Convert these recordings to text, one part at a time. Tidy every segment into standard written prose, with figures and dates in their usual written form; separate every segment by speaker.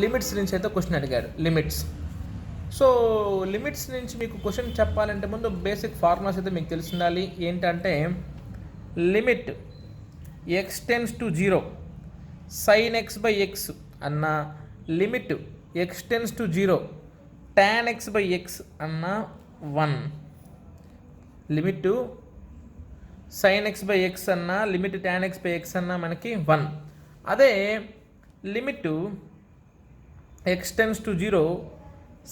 Speaker 1: Limits నుంచి అయితే question అడిగాడు. లిమిట్స్. సో లిమిట్స్ నుంచి మీకు క్వశ్చన్ చెప్పాలంటే ముందు బేసిక్ ఫార్ములాస్ అయితే మీకు తెలిసి ఉండాలి. ఏంటంటే limit x tends to 0 sin x by x అన్న, limit x tends to 0 tan x by x అన్న 1, limit sin x by x అన్న, limit tan x by x అన్న మనకి 1. అదే limit x tends to 0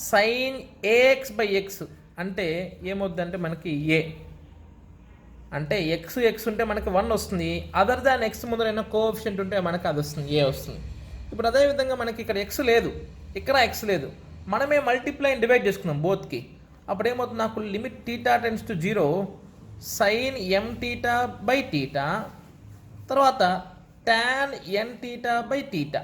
Speaker 1: sin ax by x అంటే ఏమవుద్దంటే మనకి ఏ, అంటే ఎక్స్ ఉంటే మనకి 1 వస్తుంది. అదర్ దాన్ ఎక్స్ ముందరైనా కోఎఫిషియంట్ ఉంటే మనకి అది వస్తుంది, ఏ వస్తుంది. ఇప్పుడు అదేవిధంగా మనకి ఇక్కడ ఎక్స్ లేదు, ఇక్కడ ఎక్స్ లేదు, మనమే మల్టిప్లై అండ్ డివైడ్ చేసుకున్నాం బోత్కి. అప్పుడు ఏమవుతుంది, నాకు limit theta tense to 0 sin m theta by theta, తర్వాత tan n theta by theta.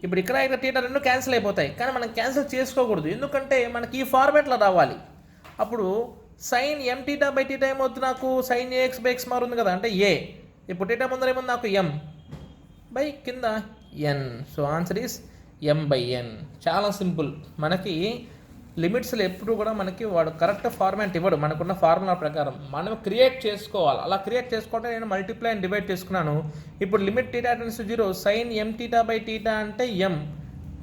Speaker 1: ఇప్పుడు ఇక్కడ టీటా రెండు క్యాన్సిల్ అయిపోతాయి, కానీ మనం క్యాన్సిల్ చేసుకోకూడదు, ఎందుకంటే మనకి ఈ ఫార్మేట్లో రావాలి. అప్పుడు sin m theta by theta ఏమవుతుంది, నాకు sin ax బై ఎక్స్ మారుంది కదా, అంటే ఏ. ఇప్పుడు టీటా ముందర ఏముంది, నాకు m బై కింద n. So answer is m by n. చాలా సింపుల్. మనకి లిమిట్స్లో ఎప్పుడు కూడా మనకి వాడు కరెక్ట్ ఫార్మాట్ ఇవ్వడు, మనకున్న ఫార్ములా ప్రకారం మనం క్రియేట్ చేసుకోవాలి. అలా క్రియేట్ చేసుకుంటే నేను మల్టిప్లై అండ్ డివైడ్ చేసుకున్నాను. ఇప్పుడు limit theta tense to 0 sin m theta by theta అంటే m,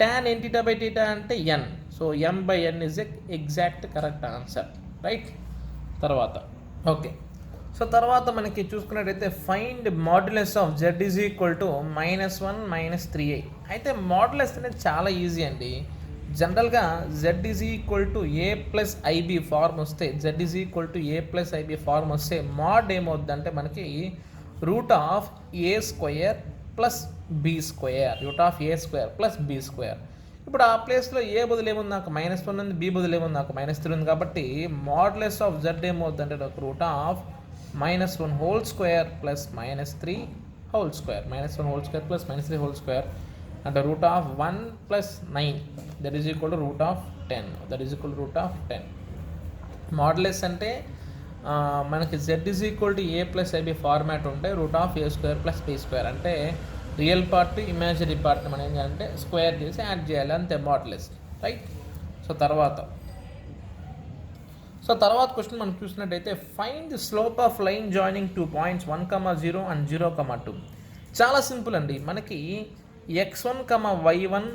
Speaker 1: tan n theta by theta అంటే n. So m by n is exact correct answer, right. తర్వాత ఓకే, సో తర్వాత మనకి చూసుకున్నట్టయితే find modulus of z is equal to -1 -3i. అయితే modulus అనేది చాలా easy అండి. జనరల్గా z is equal to a plus i b form వస్తే, z is equal to a plus i b form వస్తే మాడ్ ఏమవుద్దంటే మనకి root of a square plus b square, root of a square plus b square. ఇప్పుడు ఆ ప్లేస్లో ఏ బదులు ఏముంది, నాకు -1 ఉంది, b బదులు ఏముంది, నాకు -3 ఉంది. కాబట్టి మాడ్యులస్ ఆఫ్ z ఏమవుద్దంటే నాకు root of -1 whole square plus -3 whole square, -1 whole square plus -3 whole square అంటే root of 1 plus 9 that is equal to root of 10, that is equal to root of 10. Modulus అంటే మనకి z is equal to a plus i b format ఉంటే root of a square plus b square అంటే real part imaginary part మనం ఏం చేయాలంటే square చేసి add చేయాలి, అంతే మాడ్యులస్, రైట్. సో తర్వాత క్వశ్చన్ మనం చూసినట్టయితే find the slope of line joining 2 points 1,0 and 0,2. చాలా సింపుల్ అండి. మనకి x1, y1,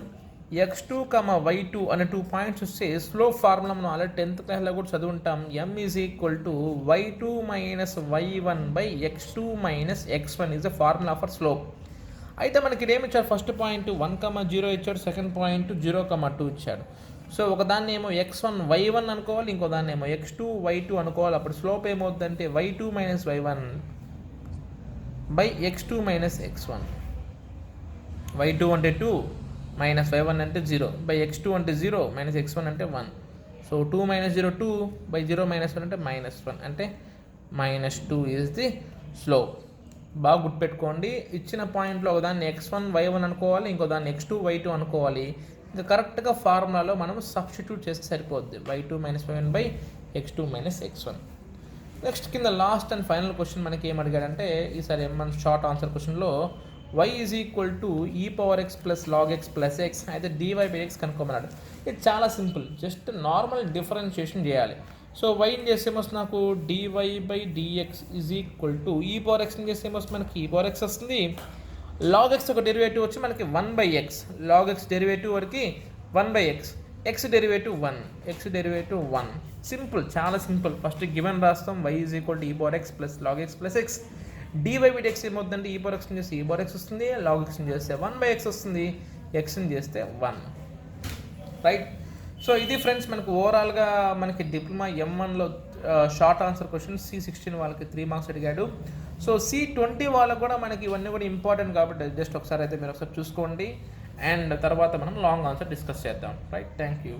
Speaker 1: x2, y2 అనే 2 పాయింట్స్ వస్తే స్లోప్ ఫార్ములా మనం ఆల్రెడీ 10th క్లాస్లో కూడా చదువుంటాం. m is equal to y2 minus y1 by x2 minus x1 is the formula for slope. అయితే మనకి ఇదేమి ఇచ్చాడు, ఫస్ట్ పాయింట్ 1,0 ఇచ్చాడు, సెకండ్ పాయింట్ 0,2 ఇచ్చాడు. సో ఒకదాన్ని ఏమో x1 y1 అనుకోవాలి, ఇంకో దాన్ని ఏమో x2 y2 అనుకోవాలి. అప్పుడు స్లోప్ ఏమవుతుందంటే y2 minus y1 by x2 minus x1. y2 అంటే 2 మైనస్ y1 అంటే 0 బై x2 అంటే 0 మైనస్ x1 అంటే 1. సో 2 మైనస్ 0 2 బై 0 మైనస్ 1 అంటే -1 అంటే -2 ఈజ్ ది స్లోప్. బాగా గుర్తుపెట్టుకోండి, ఇచ్చిన పాయింట్లో ఒకదాన్ని x1 y1 అనుకోవాలి, ఇంకో దాన్ని x2 y2 అనుకోవాలి. ఇంకా కరెక్ట్గా ఫార్ములాలో మనం సబ్స్టిట్యూట్ చేస్తే సరిపోద్ది, y2 minus y1 by x2 minus x1. Next కింద లాస్ట్ అండ్ ఫైనల్ క్వశ్చన్ మనకి ఏం అడిగాడంటే, ఈసారి మన షార్ట్ ఆన్సర్ క్వశ్చన్లో y is equal to e power x plus log x plus x అయితే dy బై x కనుక్కోమన్నాడు. ఇది చాలా సింపుల్, జస్ట్ నార్మల్ డిఫరెన్షియేషన్ చేయాలి. సో వైని చేస్తే ఏమొస్తుంది, నాకు dy by dx is equal to ఈ పవర్ ఎక్స్ని చేస్తే ఏమొస్తుంది, మనకి ఈ పవర్ ఎక్స్ వస్తుంది. log x ఒక డెరివేటివ్ వచ్చి మనకి 1/x, log x డెరివేటివ్ వరకు 1/x, x derivative 1, x derivative 1. Simple, చాలా సింపుల్. ఫస్ట్ గివెన్ రాస్తాం, y ఈజ్ ఈక్వల్ టు ఈ power X plus log x plus x. dy by dx ఏమవుతుందంటే ఈ పవర్ ఎక్స్ని చేస్తే ఈ పవర్ ఎక్స్ వస్తుంది, log xని చేస్తే 1/x వస్తుంది, xని చేస్తే 1, రైట్. సో ఇది ఫ్రెండ్స్ మనకు ఓవరాల్గా మనకి డిప్లొమా M1లో షార్ట్ ఆన్సర్ క్వశ్చన్. C16 వాళ్ళకి 3 మార్క్స్ అడిగాడు. సో C20 వాళ్ళకు కూడా మనకి ఇవన్నీ కూడా ఇంపార్టెంట్ కాబట్టి జస్ట్ ఒకసారి అయితే మీరు ఒకసారి చూసుకోండి, అండ్ తర్వాత మనం లాంగ్ ఆన్సర్ డిస్కస్ చేద్దాం, రైట్. Thank you.